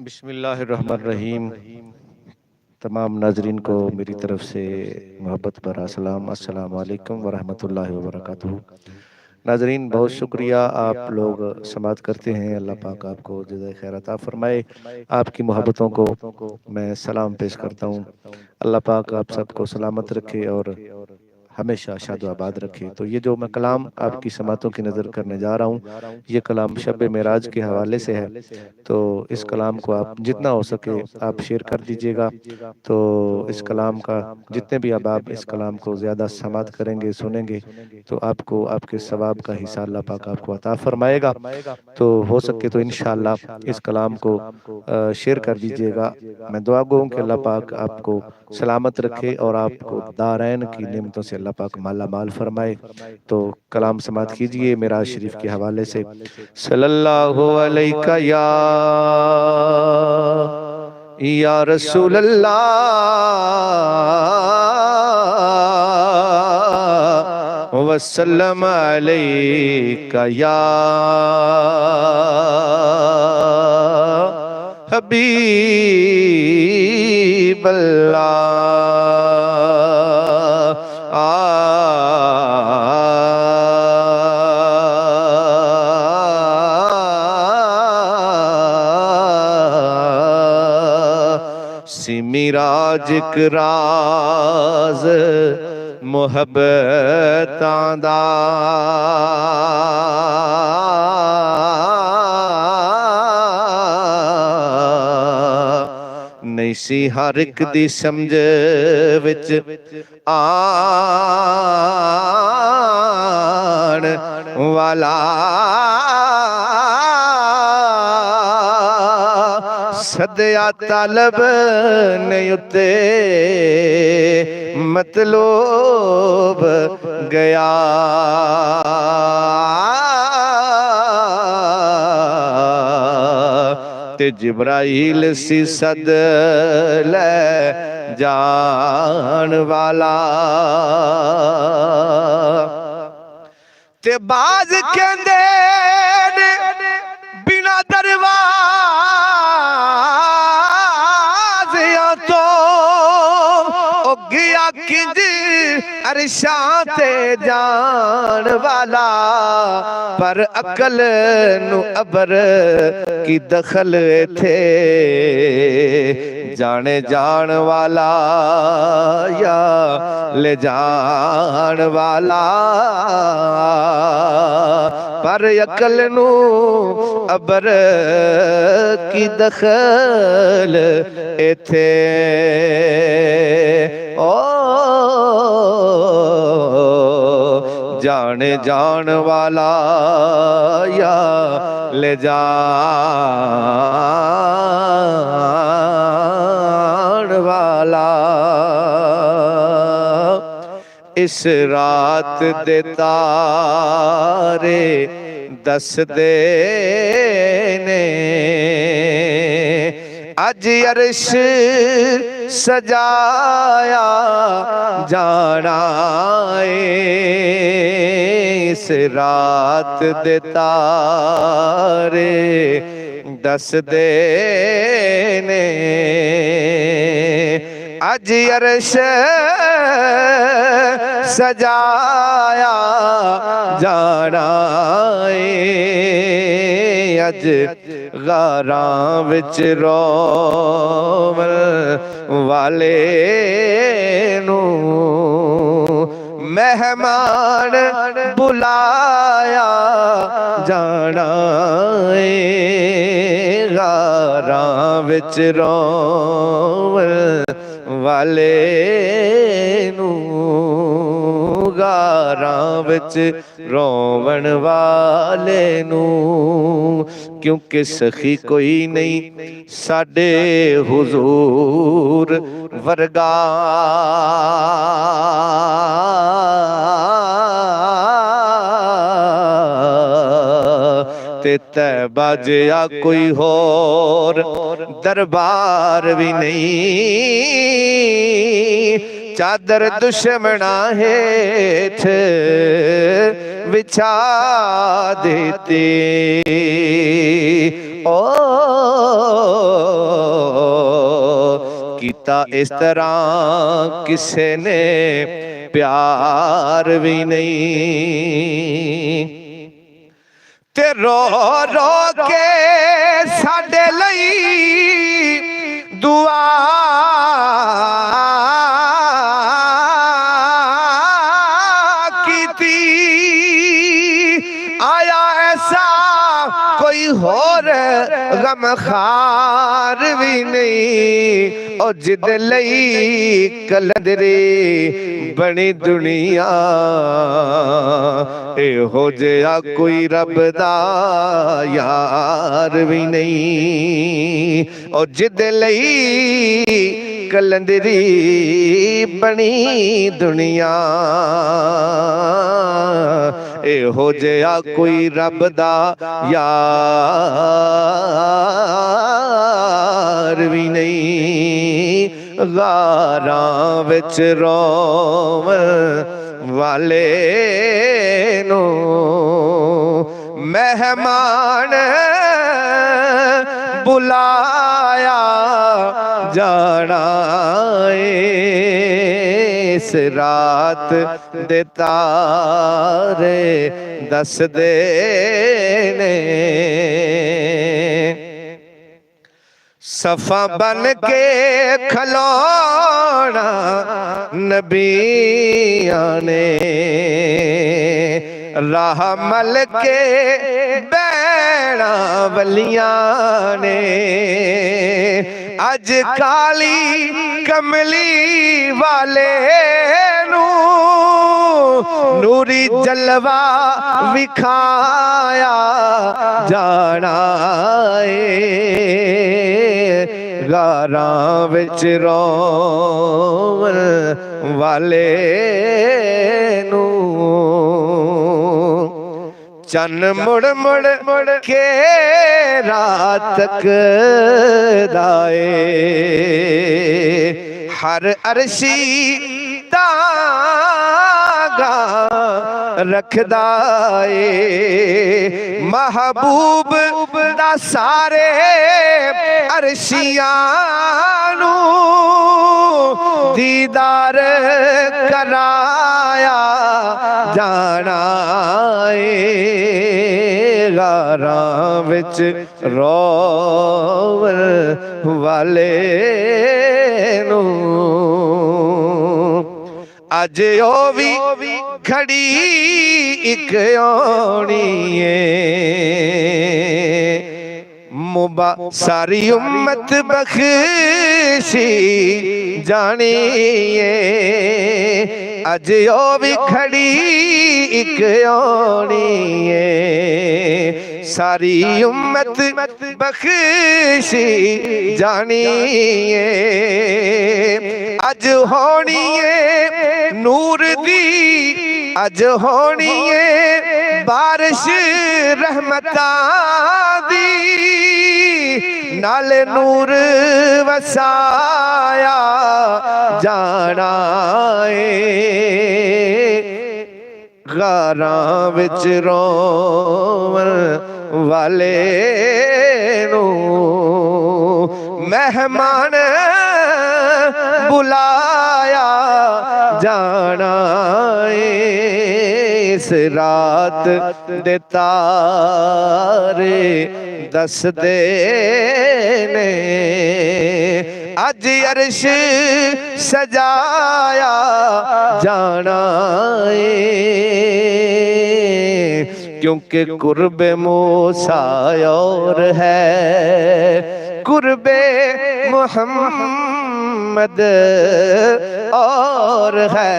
बिस्मिल्लाहिर्रहमानिर्रहीम। तमाम नाजरीन को मेरी तरफ से मोहब्बत भरा सलाम, अस्सलाम वालेकुम वरहमतुल्लाहि वबरकातुहू। नाजरीन, बहुत शुक्रिया, आप लोग समाअत करते हैं। अल्लाह पाक आपको जज़ाए खैर अता फरमाए। आपकी मोहब्बतों को मैं सलाम पेश करता हूँ। अल्लाह पाक आप सबको सलामत रखे और हमेशा शादो आबाद रखे। तो ये जो मैं कलाम आपकी समातों की नज़र करने जा रहा हूँ, ये कलाम शब मेराज के हवाले से है। तो इस कलाम को आप जितना हो सके आप शेयर कर दीजिएगा। तो इस कलाम का जितने भी अब इस कलाम को ज़्यादा समात करेंगे, सुनेंगे, तो आपको आपके सवाब का हिस्सा अल्लाह पाक आपको अता फरमाएगा। तो हो सके तो इंशाअल्लाह इस कलाम को शेयर कर दीजिएगा। मैं दुआ गो हूँ कि अल्लाह पाक आपको सलामत रखे और आपको दारैन की नेमतों से अल्लाह पाक माला माल फरमाए। तो कलाम समात कीजिए मेराज शरीफ के हवाले से। सल्लल्लाहु अलैका या रसूल अल्लाह वसल्लम अलैका या हबीब अल्लाह। सिमिराज राज मुहब्बतां दा नहीं सी हर एक दी समझ विच आण वाला सदया तालब ने उते मतलोब गया। ते जिब्राइल सी सद ले जान वाला। ते बाज कहंदे ने बिना दरवाज़ियां तो ओ गया किंज अरशां ते जान वाला। पर अकल नु अबर की दखल थे जाने जान वाला या ले जान वाला। पर अकल नु अबर की दखल एथे ओ जाने जान वाला या ले जान वाला। इस रात दे तारे दस दे ने अज अर्श सजाया जाना है। इस रात दे तारे दस दे ने अज अर्श सजाया जाना है। अज गारां विच रोवन वाले नू मेहमान बुलाया जाना है। गारां विच रोवन वाले नू गारां विच रोवन वाले नू। क्योंकि सखी कोई नहीं साडे हुजूर वर्गा। ते तैबा जिया कोई होर दरबार भी नहीं। चादर दुश्मना हेठ बिछा देती ओ ਕੀਤਾ ਇਸ ਤਰ੍ਹਾਂ ਕਿਸੇ ਨੇ ਪਿਆਰ ਵੀ ਨਹੀਂ। ਤੇ रो रो के साडे लई दुआ कीती। आया ऐसा कोई होर गमखार भी नहीं। और जिद लई कलंदरी बनी दुनिया। एहो जिहा कोई रब दा यार भी नहीं। और जिद लई कलंदरी बनी दुनिया। एहो जिहा कोई रब दा यार भी नहीं। गारां विच रोवन वाले नो मेहमान बुलाया जाना। इस रात दे तारे दस दे ने। सफा बन के खलोना नबियां ने। राह मल के बैणा वलियां ने। अज काली कमली वाले नू नूरी जलवा विखाया जाना। गारां विच रोवन वाले नू चन मुड़ मुड़ के रात तक दाए। हर अरशी दागा रखदा ए। महबूब दा सारे अरशियां नू दीदार कराया जाना। गारां विच रोवन वाले नू अज ओ भी घड़ी इक आनी है। मुबा सारी उम्मत बख्शी जानी है। अज ओ भी खड़ी इक आनी है। सारी उम्मत बख्शी जानी है। अज होनी है नूर दी अज होनी है बारिश रहमतां दी। नाले नूर वसाया जाना है। गारां विच रोवन वाले नू मेहमान बुलाया जाना। इस रात दे तारे दस दे ने। अज अर्श सजाया जाना है। क्योंकि कुर्ब मूसा और है कुर्बे मोहम्मद और है।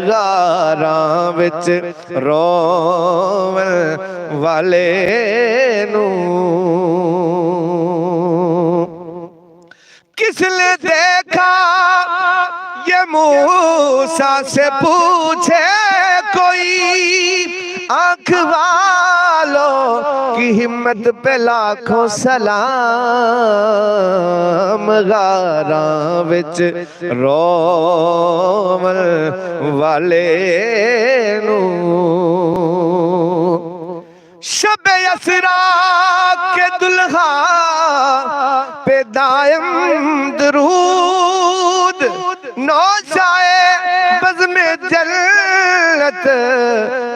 गारां विच रोवन वाले नू किसने देखा ये मूसा से पूछे कोई। आँख वालों की हिम्मत पे लाखों सलाम। गारां विच रोवन वाले नू शबे असरा के दुल्हा पे दायम दरूद नौशाए बज़्म जन्नत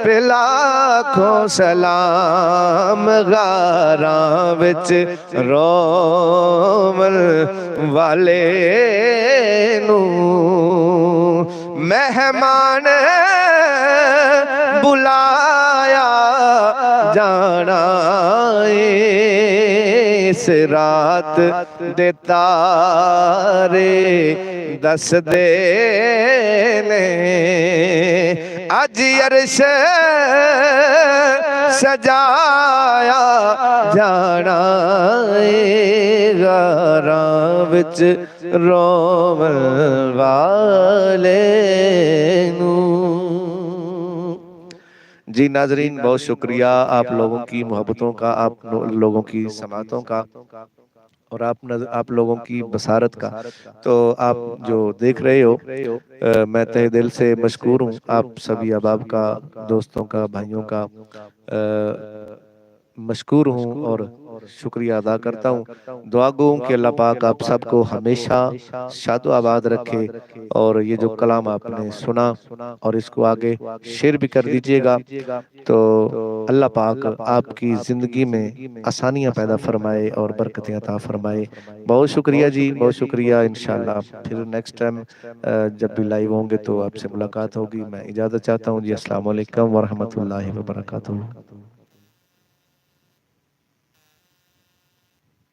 पे लाखों सलाम गारां विच रोमल वाले नू मेहमान बुलाया जाना इस रात दे तारे दस दे ने अज अरश सजाया जाना गारां विच रोमल वाले नू। जी नाजरीन, बहुत शुक्रिया आप लोगों की मोहब्बतों का, आप लोगों की समातों का और आप लोगों की बसारत का। तो आप जो देख रहे हो, मैं तहे दिल से मशकूर हूँ आप सभी अहबाब का, दोस्तों का, भाइयों का मशकूर हूँ और शुक्रिया अदा करता हूँ। दुआ गो हूँ कि अल्लाह पाक आप सबको हमेशा शादो आबाद रखे। और ये जो कलाम आपने सुना और इसको आगे शेयर भी कर दीजिएगा, तो अल्लाह पाक आपकी ज़िंदगी में आसानियाँ पैदा फरमाए और बरकतें अता फरमाए। बहुत शुक्रिया जी, बहुत शुक्रिया। इंशाल्लाह फिर नेक्स्ट टाइम जब भी लाइव होंगे तो आपसे मुलाकात होगी। मैं इजाज़त चाहता हूँ जी। अस्सलाम वालेकुम व रहमतुल्लाहि व बरकातुहू।